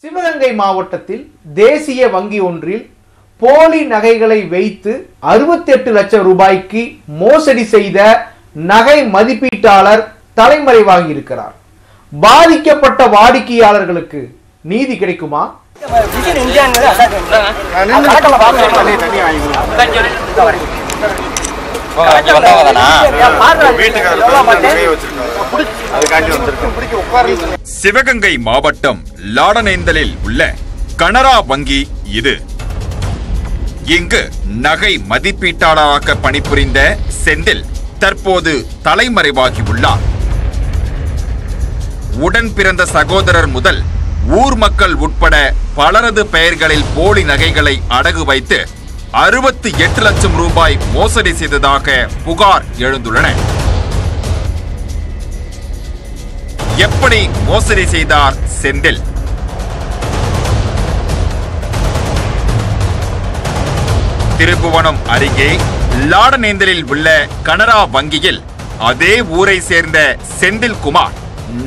சிவகங்கை மாவட்டத்தில் தேசிய வங்கி ஒன்றில் போலி நகைகளை வைத்து 68 லட்சம் ரூபாய்க்கு மோசடி செய்த நகை மதிப்பீட்டாளர் தலைமறைவாகி இருக்கிறார். பாதிக்கப்பட்ட வாடிக்கையாளர்களுக்கு நீதி கிடைக்குமா? சிவகங்கை மாவட்டம் லாடனேந்தலில் உள்ள கனரா வங்கி இது. இங்கு நகை மதிப்பீட்டாளராக பணிபுரிந்த செந்தில் தற்போது தலைமறைவாகி உள்ளார். உடன் பிறந்த சகோதரர் முதல் ஊர் மக்கள் உட்பட பலரது பெயர்களில் போலி நகைகளை அடகு வைத்து 68 லட்சம் ரூபாய் மோசடி செய்ததாக புகார் எழுந்துள்ளன. எப்படி மோசடி செய்தார் செந்தில்? திருப்புவனம் அருகே லாடனேந்தலில் உள்ள கனரா வங்கியில் அதே ஊரை சேர்ந்த செந்தில் குமார்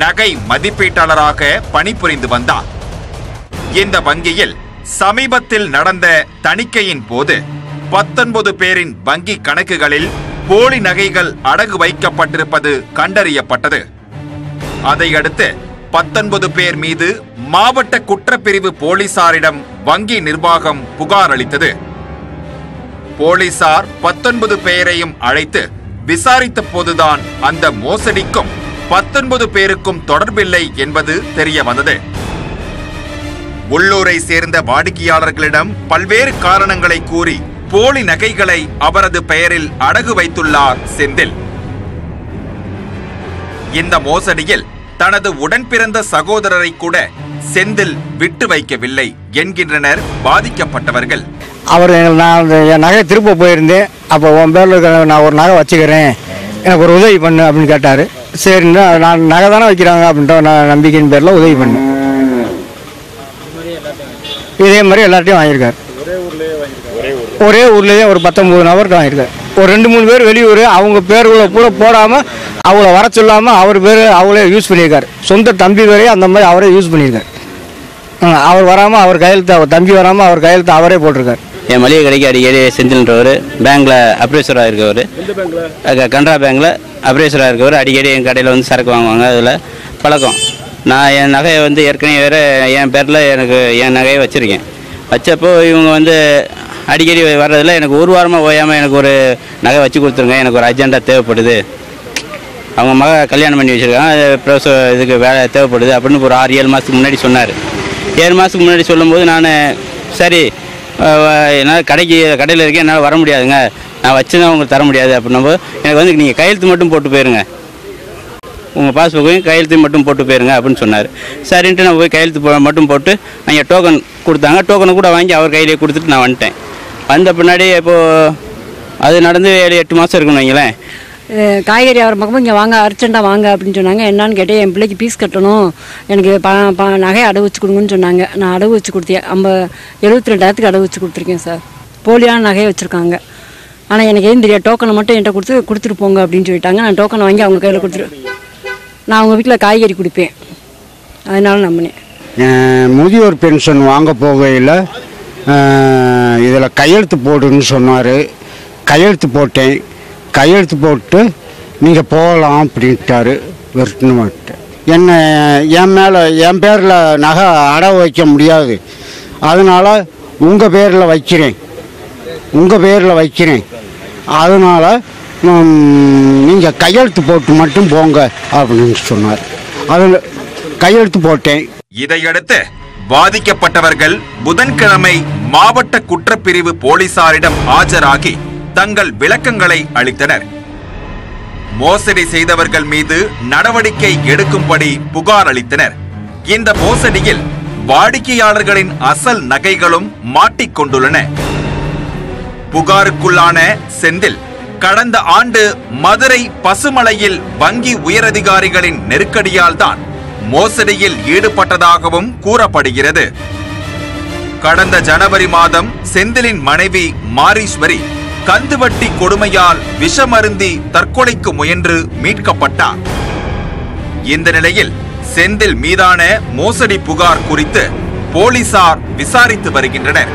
நகை மதிப்பீட்டாளராக பணிபுரிந்து வந்தார். இந்த வங்கியில் சமீபத்தில் நடந்த தணிக்கையின் போது 19 பேரின் வங்கி கணக்குகளில் போலி நகைகள் அடகு வைக்கப்பட்டிருப்பது கண்டறியப்பட்டது. அதையடுத்து 19 பேர் மீது மாவட்ட குற்றப்பிரிவு போலீசாரிடம் வங்கி நிர்வாகம் புகார் அளித்தது. போலீசார் 19 பேரையும் அழைத்து விசாரித்த போதுதான் அந்த மோசடிக்கும் 19 பேருக்கும் தொடர்பில்லை என்பது தெரிய வந்தது. உள்ளூரை சேர்ந்த வாடிக்கையாளர்களிடம் பல்வேறு காரணங்களை கூறி போலி நகைகளை அவரது பெயரில் அடகு வைத்துள்ளார் செந்தில். இந்த மோசடியில் தனது உடன் பிறந்த சகோதரரை கூட செந்தில் விட்டு வைக்கவில்லை என்கின்றனர் பாதிக்கப்பட்டவர்கள். அவர் நான் என் நகை திருப்ப போயிருந்தேன். அப்போ உன் பேரில் நான் ஒரு நகை வச்சுக்கிறேன், எனக்கு ஒரு உதவி பண்ணு அப்படின்னு கேட்டார். சரின்னா நான் நகை தானே வைக்கிறாங்க அப்படின்ற நான் நம்பிக்கையின் பேரில் உதவி பண்ணேன். இதே மாதிரி எல்லார்ட்டையும் வாங்கியிருக்காரு. ஒரே ஊர்லேயே ஒரு 19 நபர்கிட்ட வாங்கியிருக்காரு. ஒரு 2-3 பேர் வெளியூர், அவங்க பேர்களை கூட போடாமல் அவங்கள வர சொல்லாமல் அவர் பேர் அவங்களே யூஸ் பண்ணியிருக்காரு. சொந்த தம்பி பேரே அந்த மாதிரி அவரே யூஸ் பண்ணியிருக்காரு. அவர் வராமல் அவர் கையெழுத்து, அவர் தம்பி வராமல் அவர் கையெழுத்து அவரே போட்டிருக்காரு. என் மளிகை கடைக்கு அடிக்கடி செந்தில்ன்றவர் பேங்க்கில் அப்ரேசராக இருக்கவர், கனரா பேங்க்கில் அப்ரேசராக இருக்கவர். அடிக்கடி என் கடையில் வந்து சரக்கு வாங்குவாங்க. அதில் பழக்கம். நான் என் நகையை வந்து ஏற்கனவே வேறு என் பேரில் எனக்கு என் நகையை வச்சுருக்கேன். வச்சப்போ இவங்க வந்து அடிக்கடி வர்றதில் எனக்கு ஒரு வாரமாக ஓயாமல் எனக்கு ஒரு நகை வச்சு கொடுத்துருங்க, எனக்கு ஒரு அர்ஜென்ட்டாக தேவைப்படுது, அவங்க மக கல்யாணம் பண்ணி வச்சுருக்காங்க, இதுக்கு வேலை தேவைப்படுது அப்படின்னு ஒரு 6-7 மாதத்துக்கு முன்னாடி சொன்னார். 7 மாதத்துக்கு முன்னாடி சொல்லும்போது நான் சரி என்னால் கடையில் இருக்கேன், என்னால் வர முடியாதுங்க, நான் வச்சு தான் உங்களுக்கு தர முடியாது அப்படின்னும்போது எனக்கு வந்து நீங்கள் கையெழுத்து மட்டும் போட்டு போயிருங்க, உங்கள் பாஸ்புக்கையும் கையெழுத்து மட்டும் போட்டு போயிருங்க அப்படின்னு சொன்னார். சரின்ட்டு நான் போய் கையெழுத்து மட்டும் போட்டு அங்கே டோக்கன் கொடுத்தாங்க. டோக்கனை கூட வாங்கி அவர் கையிலே கொடுத்துட்டு நான் வந்துட்டேன். வந்த பின்னாடி இப்போது அது நடந்து 7-8 மாதம் இருக்குன்னு வைங்களேன். காய்கறி அவர் பக்கமும் இங்கே வாங்க, அர்ஜென்ட்டாக வாங்க அப்படின்னு சொன்னாங்க. என்னான்னு கேட்டேன், என் பிள்ளைக்கு பீஸ் கட்டணும், எனக்கு நகையை அடகு வச்சு கொடுங்கன்னு சொன்னாங்க. நான் அடகு வச்சு கொடுத்தேன். 72,000 அடகு வச்சு கொடுத்துருக்கேன் சார். போலியான நகையை வச்சுருக்காங்க. ஆனால் எனக்கு எதுவும் தெரியாது. டோக்கனை மட்டும் என்கிட்ட கொடுத்துட்டு போங்க அப்படின்னு சொல்லிட்டாங்க. நான் டோக்கனை வாங்கி அவங்க கையில் கொடுத்துட்டு நான் அவங்க வீட்டில் காய்கறி கொடுப்பேன், அதனால நம்பினேன். முதியோர் பென்ஷன் வாங்க போகையில் இதில் கையெழுத்து போடுன்னு சொன்னார். கையெழுத்து போட்டேன். கையெழுத்து போட்டு நீங்கள் போகலாம் அப்படின்ட்டாரு. வெறுட்டுன்னு வந்துட்டேன். என் மேலே என் பேரில் நகை அடகு வைக்க முடியாது, அதனால் உங்கள் பேரில் வைக்கிறேன், அதனால் நீங்கள் கையெழுத்து போட்டு மட்டும் போங்க அப்படின்னு சொன்னார். அதில் கையெழுத்து போட்டேன். இதையடுத்து பாதிக்கப்பட்டவர்கள் புதன்கிழமை மாவட்ட குற்றப்பிரிவு போலீசாரிடம் ஆஜராகி தங்கள் விளக்கங்களை அளித்தனர். மோசடி செய்தவர்கள் மீது நடவடிக்கை எடுக்கும்படி புகார் அளித்தனர். இந்த மோசடியில் வாடிக்கையாளர்களின் அசல் நகைகளும் மாட்டிக்கொண்டுள்ளன. புகாருக்குள்ளான செந்தில் கடந்த ஆண்டு மதுரை பசுமலையில் வங்கி உயரதிகாரிகளின் நெருக்கடியால் தான் மோசடியில் ஈடுபட்டதாகவும் கூறப்படுகிறது. கடந்த ஜனவரி மாதம் செந்திலின் மனைவி மாரீஸ்வரி கந்துவட்டி கொடுமையால் விஷமருந்தி தற்கொலைக்கு முயன்று மீட்கப்பட்டார். இந்த நிலையில் செந்தில் மீதான மோசடி புகார் குறித்து போலீசார் விசாரித்து வருகின்றனர்.